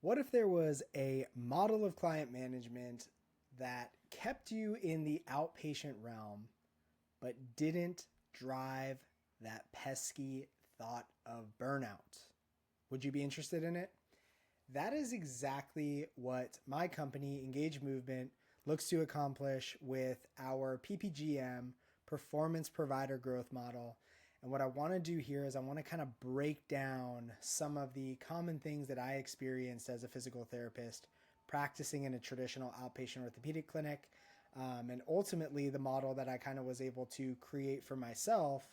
What if there was a model of client management that kept you in the outpatient realm but didn't drive that pesky thought of burnout? Would you be interested in it? That is exactly what my company, Engage Movement, looks to accomplish with our PPGM, Performance Provider Growth Model. And what I want to do here is I want to kind of break down some of the common things that I experienced as a physical therapist practicing in a traditional outpatient orthopedic clinic. And ultimately, the model that I kind of was able to create for myself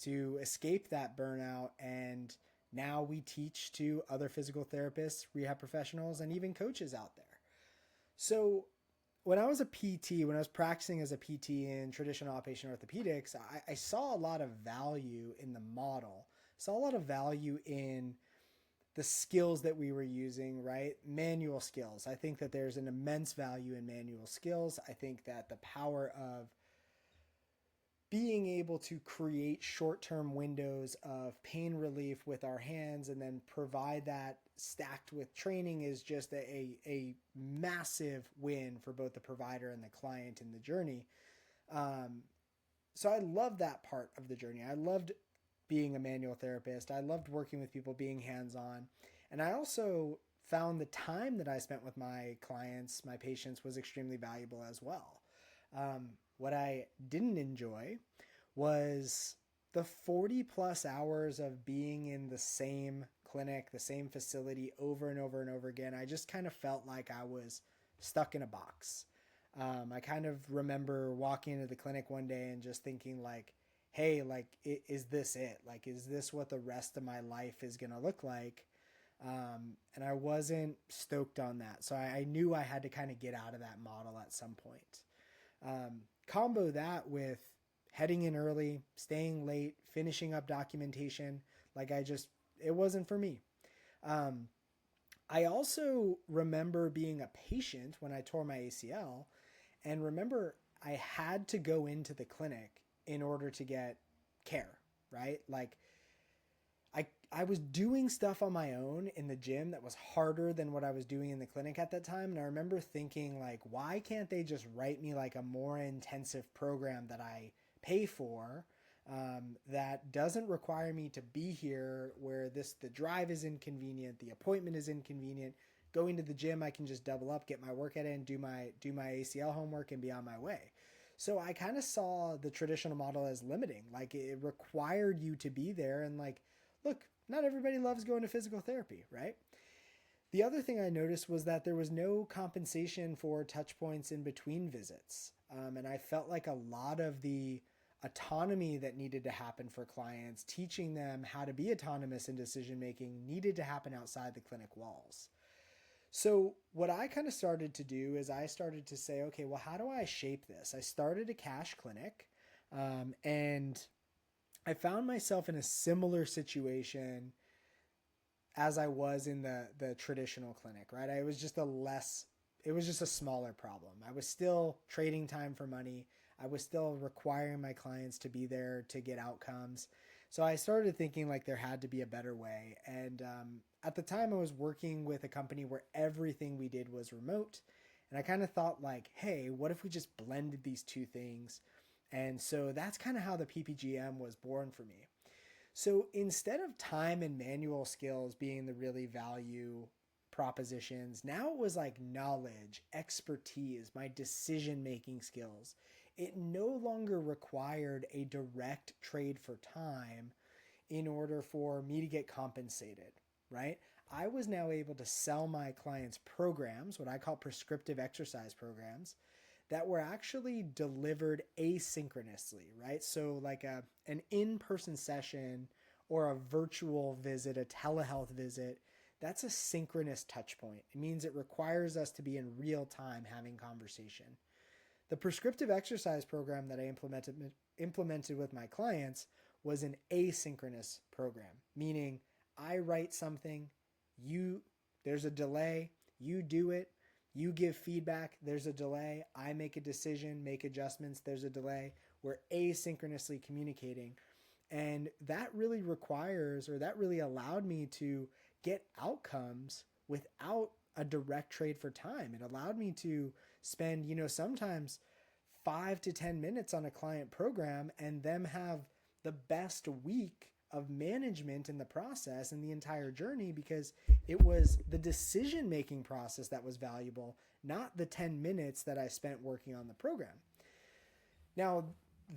to escape that burnout. And now we teach to other physical therapists, rehab professionals, and even coaches out there. So when I was a PT, when I was practicing as a PT in traditional outpatient orthopedics, I saw a lot of value in the model, saw a lot of value in the skills that we were using, right? Manual skills. I think that there's an immense value in manual skills. I think that the power of being able to create short-term windows of pain relief with our hands and then provide that stacked with training is just a massive win for both the provider and the client in the journey. So I loved that part of the journey. I loved being a manual therapist. I loved working with people, being hands-on. And I also found the time that I spent with my clients, my patients, was extremely valuable as well. What I didn't enjoy was the 40 plus hours of being in the same clinic, the same facility over and over and over again. I just kind of felt like I was stuck in a box. I kind of remember walking into the clinic one day and just thinking like, hey, like, is this it? Like, is this what the rest of my life is going to look like? And I wasn't stoked on that. So I knew I had to kind of get out of that model at some point. Combo that with heading in early, staying late, finishing up documentation. It wasn't for me. I also remember being a patient when I tore my ACL, and remember I had to go into the clinic in order to get care, right? Like I was doing stuff on my own in the gym that was harder than what I was doing in the clinic at that time. And I remember thinking like, why can't they just write me like a more intensive program that I pay for, that doesn't require me to be here, where the drive is inconvenient, the appointment is inconvenient. Going to the gym, I can just double up, get my workout in, do my ACL homework, and be on my way. So I kind of saw the traditional model as limiting. Like it required you to be there, and like, look, not everybody loves going to physical therapy, right? The other thing I noticed was that there was no compensation for touch points in between visits. And I felt like a lot of the autonomy that needed to happen for clients, teaching them how to be autonomous in decision making, needed to happen outside the clinic walls. So what I kind of started to do is I started to say, okay, well, how do I shape this? I started a cash clinic, and I found myself in a similar situation as I was in the traditional clinic, right? It was just a smaller problem. I was still trading time for money. I was still requiring my clients to be there to get outcomes. So I started thinking like there had to be a better way. And at the time I was working with a company where everything we did was remote. And I kind of thought like, hey, what if we just blended these two things? And so that's kind of how the PPGM was born for me. So instead of time and manual skills being the really value propositions, now it was like knowledge, expertise, my decision making skills. It no longer required a direct trade for time in order for me to get compensated, right? I was now able to sell my clients programs, what I call prescriptive exercise programs, that were actually delivered asynchronously, right? So like an in-person session or a virtual visit, a telehealth visit, that's a synchronous touch point. It means it requires us to be in real time having conversation. The prescriptive exercise program that I implemented with my clients was an asynchronous program, meaning I write something, there's a delay, you do it, you give feedback, there's a delay, I make a decision, make adjustments, there's a delay. We're asynchronously communicating. And that really allowed me to get outcomes without a direct trade for time. It allowed me to spend, sometimes 5 to 10 minutes on a client program and them have the best week of management in the process and the entire journey, because it was the decision making process that was valuable, not the 10 minutes that I spent working on the program. Now,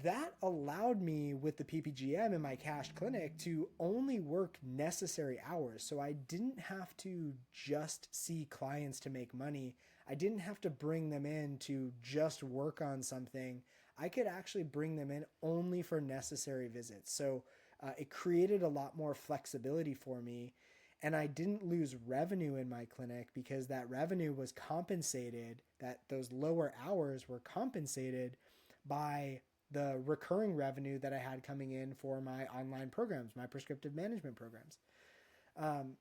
that allowed me with the PPGM in my cash clinic to only work necessary hours. So I didn't have to just see clients to make money. I didn't have to bring them in to just work on something. I could actually bring them in only for necessary visits. So it created a lot more flexibility for me. And I didn't lose revenue in my clinic because that revenue was compensated, that those lower hours were compensated by the recurring revenue that I had coming in for my online programs, my prescriptive management programs.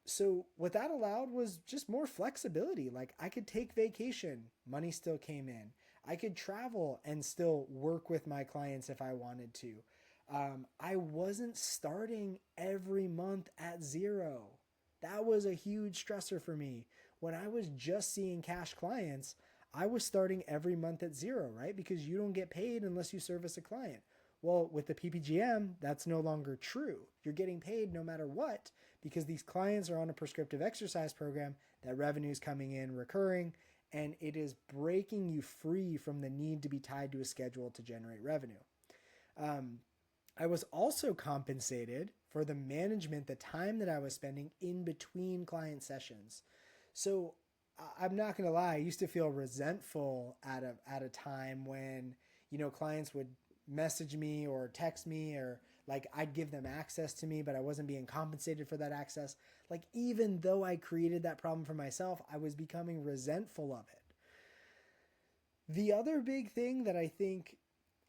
So what that allowed was just more flexibility. Like I could take vacation, money still came in. I could travel and still work with my clients if I wanted to. I wasn't starting every month at zero. That was a huge stressor for me. When I was just seeing cash clients, I was starting every month at zero, right? Because you don't get paid unless you service a client. Well, with the PPGM, that's no longer true. You're getting paid no matter what, because these clients are on a prescriptive exercise program, that revenue is coming in recurring, and it is breaking you free from the need to be tied to a schedule to generate revenue. I was also compensated for the management, the time that I was spending in between client sessions. So I'm not going to lie, I used to feel resentful at a time when, clients would message me or text me, or like I'd give them access to me, but I wasn't being compensated for that access. Like even though I created that problem for myself, I was becoming resentful of it. The other big thing that I think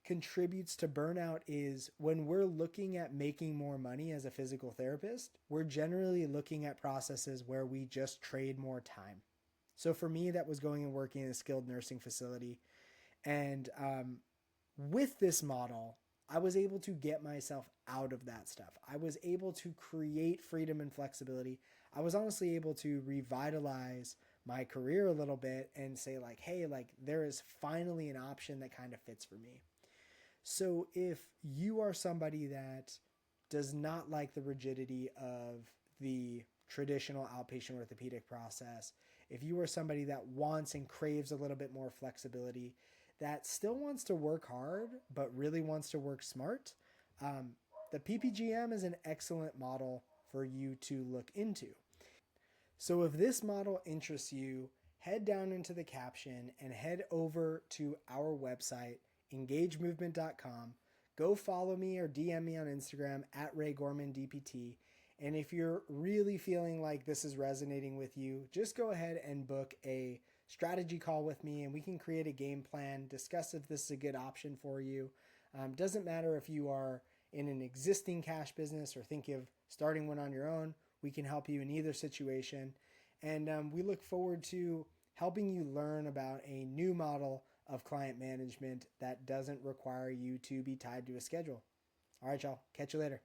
contributes to burnout is when we're looking at making more money as a physical therapist, we're generally looking at processes where we just trade more time. So for me, that was going and working in a skilled nursing facility. And with this model, I was able to get myself out of that stuff. I was able to create freedom and flexibility. I was honestly able to revitalize my career a little bit and say like, hey, like there is finally an option that kind of fits for me. So if you are somebody that does not like the rigidity of the traditional outpatient orthopedic process, if you are somebody that wants and craves a little bit more flexibility, that still wants to work hard, but really wants to work smart, the PPGM is an excellent model for you to look into. So if this model interests you, head down into the caption and head over to our website, engagemovement.com. Go follow me or DM me on Instagram at RayGormanDPT. And if you're really feeling like this is resonating with you, just go ahead and book a strategy call with me and we can create a game plan, discuss if this is a good option for you. Doesn't matter if you are in an existing cash business or think of starting one on your own. We can help you in either situation. And we look forward to helping you learn about a new model of client management that doesn't require you to be tied to a schedule. All right, y'all. Catch you later.